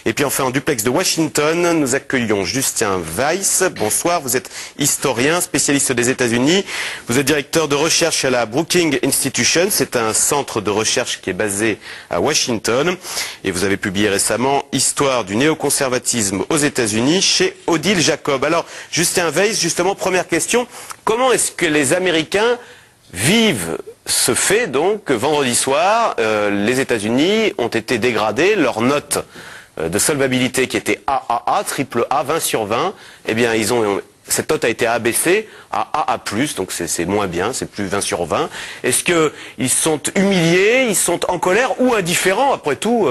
Et puis enfin en duplex de Washington, nous accueillons Justin Weiss. Bonsoir, vous êtes historien, spécialiste des États-Unis. Vous êtes directeur de recherche à la Brookings Institution. C'est un centre de recherche qui est basé à Washington. Et vous avez publié récemment Histoire du néoconservatisme aux États-Unis chez Odile Jacob. Alors Justin Weiss, justement, première question. Comment est-ce que les Américains vivent ce fait donc que vendredi soir, les États-Unis ont été dégradés, leur note de solvabilité qui était AAA, triple A, 20 sur 20, eh bien cette note a été abaissée à AA+, donc c'est moins bien, c'est plus 20 sur 20. Est-ce qu'ils sont humiliés, ils sont en colère ou indifférents? Après tout,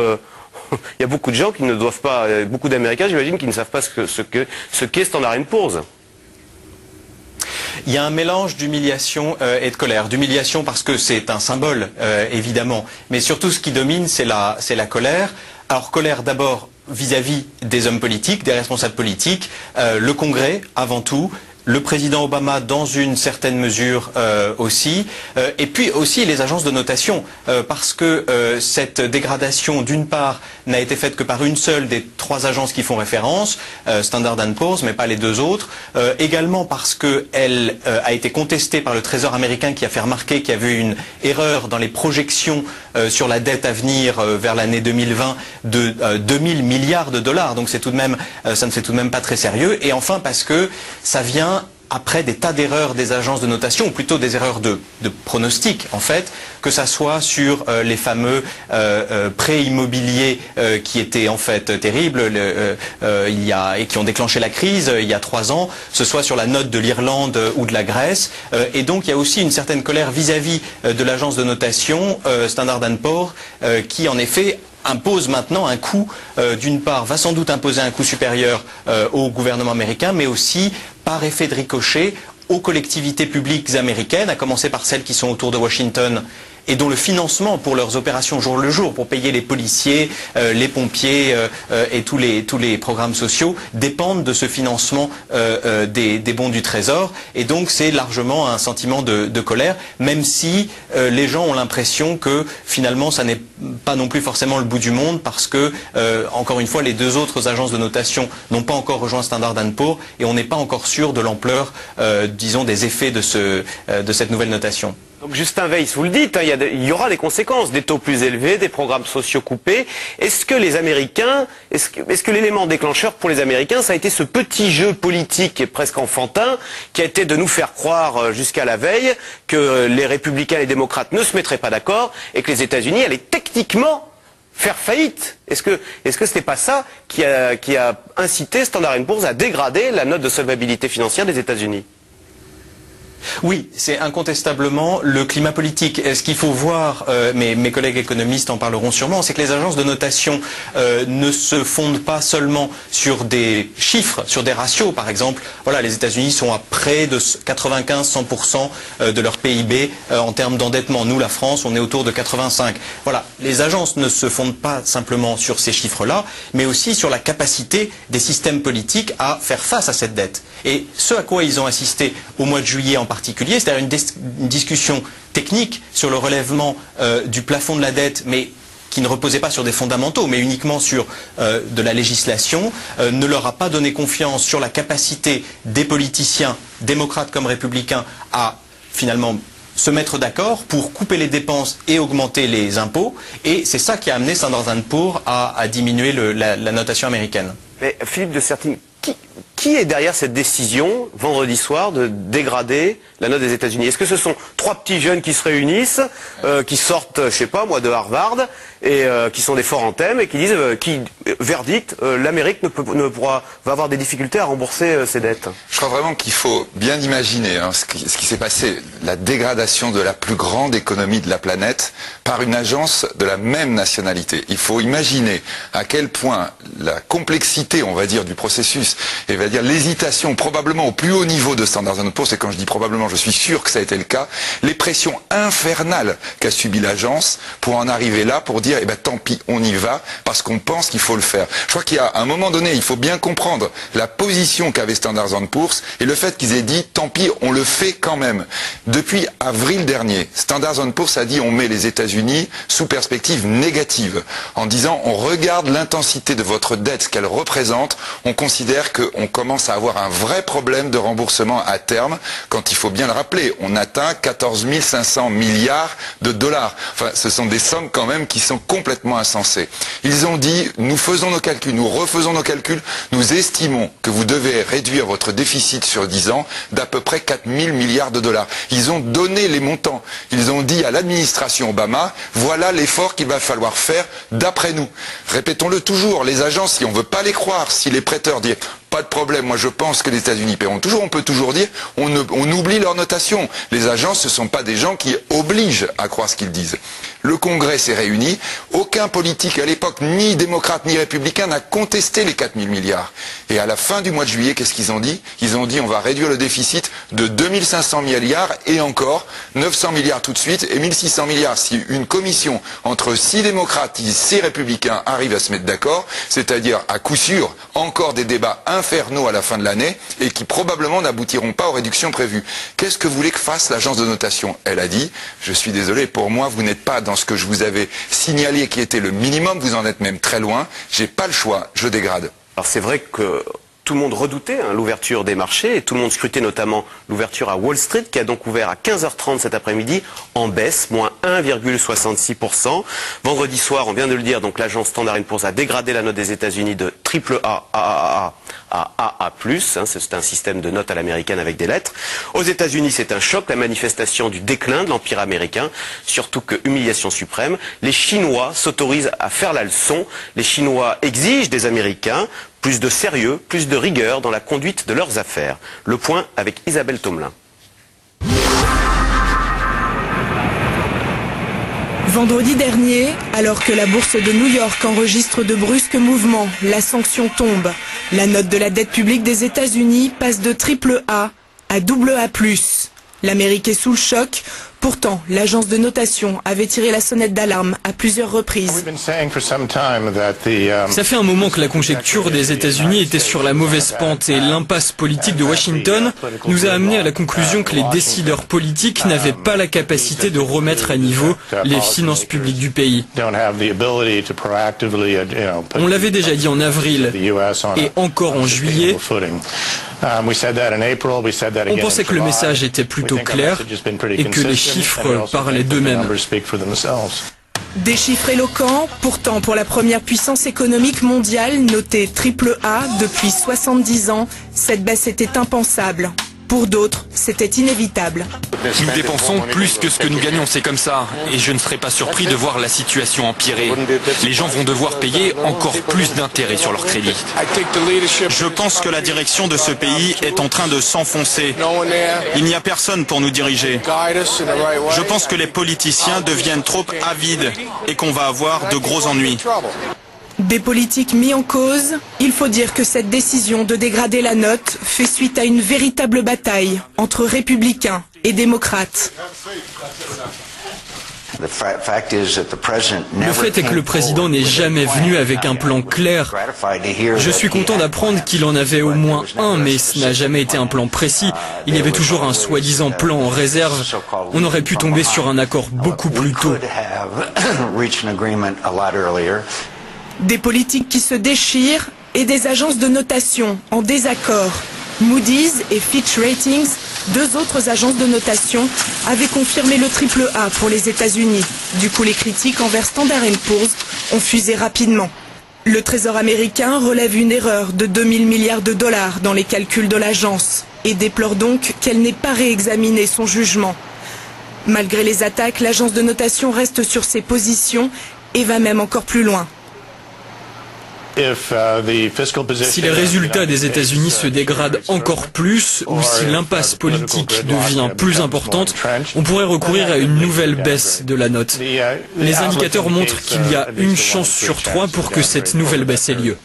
il y a beaucoup de gens qui ne doivent pas, beaucoup d'Américains j'imagine qui ne savent pas ce qu'est Standard & Poor's. Il y a un mélange d'humiliation et de colère. D'humiliation parce que c'est un symbole, évidemment. Mais surtout, ce qui domine, c'est la colère. Alors, colère d'abord vis-à-vis des hommes politiques, des responsables politiques, le Congrès, avant tout, le président Obama dans une certaine mesure aussi, et puis aussi les agences de notation, parce que cette dégradation d'une part n'a été faite que par une seule des trois agences qui font référence, Standard & Poor's, mais pas les deux autres, également parce qu'elle a été contestée par le Trésor américain qui a fait remarquer qu'il y avait une erreur dans les projections sur la dette à venir vers l'année 2020 de 2000 milliards de dollars, donc c'est tout de même, ça ne fait tout de même pas très sérieux, et enfin parce que ça vient après des tas d'erreurs des agences de notation, ou plutôt des erreurs de pronostic en fait, que ça soit sur les fameux prêts immobiliers qui étaient en fait terribles et qui ont déclenché la crise il y a 3 ans, ce soit sur la note de l'Irlande ou de la Grèce, et donc il y a aussi une certaine colère vis-à-vis de l'agence de notation Standard & Poor's qui en effet impose maintenant un coût, d'une part, va sans doute imposer un coût supérieur au gouvernement américain, mais aussi, par effet de ricochet, aux collectivités publiques américaines, à commencer par celles qui sont autour de Washington, et dont le financement pour leurs opérations jour le jour, pour payer les policiers, les pompiers et tous les programmes sociaux, dépendent de ce financement des bons du Trésor. Et donc c'est largement un sentiment de colère, même si les gens ont l'impression que finalement ça n'est pas non plus forcément le bout du monde, parce que, encore une fois, les deux autres agences de notation n'ont pas encore rejoint Standard & Poor's, et on n'est pas encore sûr de l'ampleur, disons, des effets de cette nouvelle notation. Donc Justin Weiss, vous le dites, hein, il y aura des conséquences, des taux plus élevés, des programmes sociaux coupés. Est-ce que les Américains, est-ce que l'élément déclencheur pour les Américains, ça a été ce petit jeu politique et presque enfantin qui a été de nous faire croire jusqu'à la veille que les républicains et les démocrates ne se mettraient pas d'accord et que les États-Unis allaient techniquement faire faillite? Est-ce que ce n'est pas ça qui a incité Standard & Poor's à dégrader la note de solvabilité financière des États-Unis? Oui, c'est incontestablement le climat politique. Ce qu'il faut voir, mes collègues économistes en parleront sûrement, c'est que les agences de notation ne se fondent pas seulement sur des chiffres, sur des ratios. Par exemple, voilà, les États-Unis sont à près de 95-100% de leur PIB en termes d'endettement. Nous, la France, on est autour de 85. Voilà, les agences ne se fondent pas simplement sur ces chiffres-là, mais aussi sur la capacité des systèmes politiques à faire face à cette dette. Et ce à quoi ils ont assisté au mois de juillet en particulier, c'est-à-dire une discussion technique sur le relèvement du plafond de la dette, mais qui ne reposait pas sur des fondamentaux, mais uniquement sur de la législation, ne leur a pas donné confiance sur la capacité des politiciens, démocrates comme républicains, à finalement se mettre d'accord pour couper les dépenses et augmenter les impôts. Et c'est ça qui a amené Standard & Poor's à diminuer la notation américaine. Mais Philippe de Sertine, qui est derrière cette décision, vendredi soir, de dégrader la note des États-Unis? Est-ce que ce sont 3 petits jeunes qui se réunissent, qui sortent, je sais pas moi, de Harvard, et qui sont des forts en thème, et qui disent, verdict, l'Amérique va avoir des difficultés à rembourser ses dettes? Je crois vraiment qu'il faut bien imaginer ce qui s'est passé, la dégradation de la plus grande économie de la planète par une agence de la même nationalité. Il faut imaginer à quel point la complexité, on va dire, du processus, et va dire l'hésitation probablement au plus haut niveau de Standard & Poor's, et quand je dis probablement, je suis sûr que ça a été le cas, les pressions infernales qu'a subi l'agence pour en arriver là, pour dire, eh ben tant pis, on y va, parce qu'on pense qu'il faut le faire. Je crois qu'il y a un moment donné, il faut bien comprendre la position qu'avait Standard & Poor's et le fait qu'ils aient dit tant pis, on le fait quand même. Depuis avril dernier, Standard & Poor's a dit on met les États-Unis sous perspective négative en disant on regarde l'intensité de votre dette, ce qu'elle représente, on considère qu'on commence à avoir un vrai problème de remboursement à terme quand il faut bien le rappeler, on atteint 14 500 milliards de dollars. Enfin, ce sont des sommes quand même qui sont complètement insensées. Ils ont dit, nous faisons nos calculs, nous refaisons nos calculs, nous estimons que vous devez réduire votre déficit sur 10 ans d'à peu près 4 000 milliards de dollars. Ils ont donné les montants. Ils ont dit à l'administration Obama, voilà l'effort qu'il va falloir faire d'après nous. Répétons-le toujours, les agences, si on ne veut pas les croire, si les prêteurs disent pas de problème, moi je pense que les États-Unis paieront toujours, on peut toujours dire, on oublie leur notation. Les agences, ce ne sont pas des gens qui obligent à croire ce qu'ils disent. Le Congrès s'est réuni, aucun politique à l'époque, ni démocrate ni républicain, n'a contesté les 4 000 milliards. Et à la fin du mois de juillet, qu'est-ce qu'ils ont dit? Ils ont dit on va réduire le déficit de 2 500 milliards et encore 900 milliards tout de suite et 1 600 milliards si une commission entre 6 démocrates et 6 républicains arrive à se mettre d'accord, c'est-à-dire à coup sûr encore des débats infernaux à la fin de l'année et qui probablement n'aboutiront pas aux réductions prévues. Qu'est-ce que voulait que fasse l'agence de notation? Elle a dit, je suis désolé, pour moi vous n'êtes pas dans ce que je vous avais signalé qui était le minimum, vous en êtes même très loin, j'ai pas le choix, je dégrade. Alors c'est vrai que tout le monde redoutait l'ouverture des marchés et tout le monde scrutait notamment l'ouverture à Wall Street qui a donc ouvert à 15h30 cet après-midi en baisse, moins 1,66%. Vendredi soir, on vient de le dire, donc l'agence Standard & Poor's a dégradé la note des États-Unis de AAA à AA+, c'est un système de notes à l'américaine avec des lettres. Aux États-Unis, c'est un choc, la manifestation du déclin de l'empire américain, surtout que humiliation suprême. Les Chinois s'autorisent à faire la leçon. Les Chinois exigent des Américains plus de sérieux, plus de rigueur dans la conduite de leurs affaires. Le point avec Isabelle Thomelin. Vendredi dernier, alors que la bourse de New York enregistre de brusques mouvements, la sanction tombe. La note de la dette publique des États-Unis passe de AAA à AA+. L'Amérique est sous le choc. Pourtant, l'agence de notation avait tiré la sonnette d'alarme à plusieurs reprises. Ça fait un moment que la conjecture des États-Unis était sur la mauvaise pente et l'impasse politique de Washington nous a amené à la conclusion que les décideurs politiques n'avaient pas la capacité de remettre à niveau les finances publiques du pays. On l'avait déjà dit en avril et encore en juillet. On pensait que le message était plutôt clair et que les chiffres parlaient d'eux-mêmes. Des chiffres éloquents, pourtant pour la première puissance économique mondiale notée AAA depuis 70 ans, cette baisse était impensable. Pour d'autres, c'était inévitable. Nous dépensons plus que ce que nous gagnons, c'est comme ça. Et je ne serais pas surpris de voir la situation empirer. Les gens vont devoir payer encore plus d'intérêts sur leur crédit. Je pense que la direction de ce pays est en train de s'enfoncer. Il n'y a personne pour nous diriger. Je pense que les politiciens deviennent trop avides et qu'on va avoir de gros ennuis. Des politiques mis en cause, il faut dire que cette décision de dégrader la note fait suite à une véritable bataille entre républicains et démocrates. Le fait est que le président n'est jamais venu avec un plan clair. Je suis content d'apprendre qu'il en avait au moins un, mais ce n'a jamais été un plan précis. Il y avait toujours un soi-disant plan en réserve. On aurait pu tomber sur un accord beaucoup plus tôt. Des politiques qui se déchirent et des agences de notation en désaccord. Moody's et Fitch Ratings, deux autres agences de notation, avaient confirmé le AAA pour les États-Unis. Du coup, les critiques envers Standard & Poor's ont fusé rapidement. Le Trésor américain relève une erreur de 2 000 milliards de dollars dans les calculs de l'agence et déplore donc qu'elle n'ait pas réexaminé son jugement. Malgré les attaques, l'agence de notation reste sur ses positions et va même encore plus loin. Si les résultats des États-Unis se dégradent encore plus ou si l'impasse politique devient plus importante, on pourrait recourir à une nouvelle baisse de la note. Les indicateurs montrent qu'il y a une chance sur 3 pour que cette nouvelle baisse ait lieu.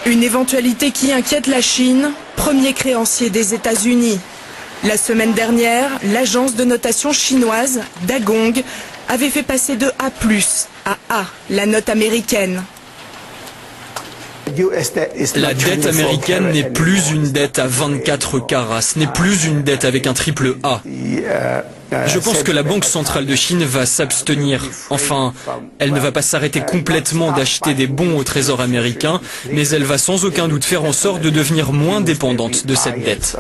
Une éventualité qui inquiète la Chine, premier créancier des États-Unis. La semaine dernière, l'agence de notation chinoise, Dagong, avait fait passer de A+ à A la note américaine. La dette américaine n'est plus une dette à 24 carats, ce n'est plus une dette avec un triple A. Je pense que la Banque centrale de Chine va s'abstenir. Enfin, elle ne va pas s'arrêter complètement d'acheter des bons au Trésor américain, mais elle va sans aucun doute faire en sorte de devenir moins dépendante de cette dette.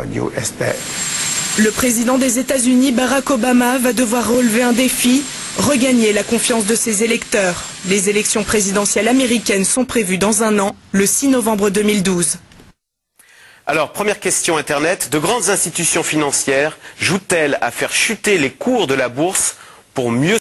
Le président des États-Unis, Barack Obama, va devoir relever un défi, regagner la confiance de ses électeurs. Les élections présidentielles américaines sont prévues dans un an, le 6 novembre 2012. Alors, première question Internet. De grandes institutions financières jouent-elles à faire chuter les cours de la bourse pour mieux